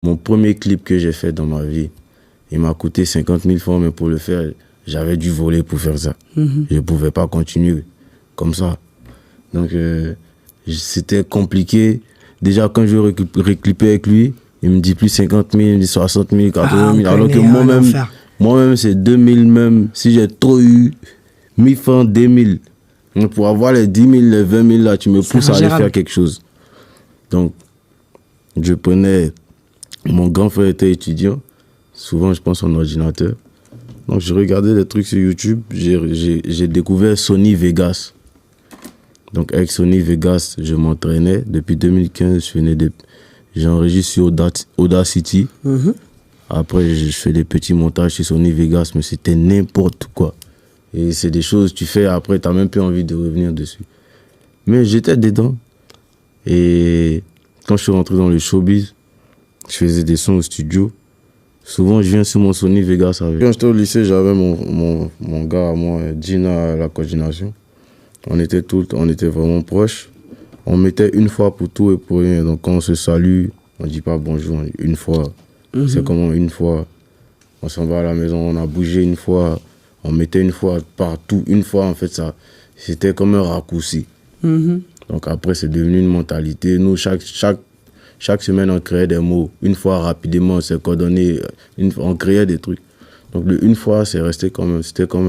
Mon premier clip que j'ai fait dans ma vie, il m'a coûté 50 000 francs, mais pour le faire, j'avais dû voler pour faire ça. Je ne pouvais pas continuer comme ça. Donc, c'était compliqué. Déjà, quand je réclipais avec lui, il me dit plus 50 000, il me dit 60 000, 80 000. Alors que moi-même, c'est 2 000 même. Si j'ai trop eu 1000 francs, 2 000. Donc, pour avoir les 10 000, les 20 000, là, tu me pousses à aller faire quelque chose. Donc, je prenais... Mon grand frère était étudiant. Souvent, je pense en ordinateur. Donc, je regardais des trucs sur YouTube. J'ai découvert Sony Vegas. Donc, avec Sony Vegas, je m'entraînais. Depuis 2015, j'enregistre sur Audacity. Après, je fais des petits montages sur Sony Vegas, mais c'était n'importe quoi. Et c'est des choses que tu fais après, tu n'as même plus envie de revenir dessus. Mais j'étais dedans. Et quand je suis rentré dans le showbiz, je faisais des sons au studio. Souvent, je viens sur mon Sony Vegas avec. Quand j'étais au lycée, j'avais mon gars à moi, Gina, à la coordination. On était vraiment proches. On mettait une fois pour tout et pour rien. Donc, quand on se salue, on ne dit pas bonjour, on dit une fois. C'est comment une fois. On s'en va à la maison, on a bougé une fois. On mettait une fois partout. Une fois, en fait, ça, c'était comme un raccourci. Donc, après, c'est devenu une mentalité. Nous, chaque semaine, on créait des mots. Une fois, rapidement, on s'est coordonné. On créait des trucs. Donc, une fois, c'est resté quand même. C'était quand même.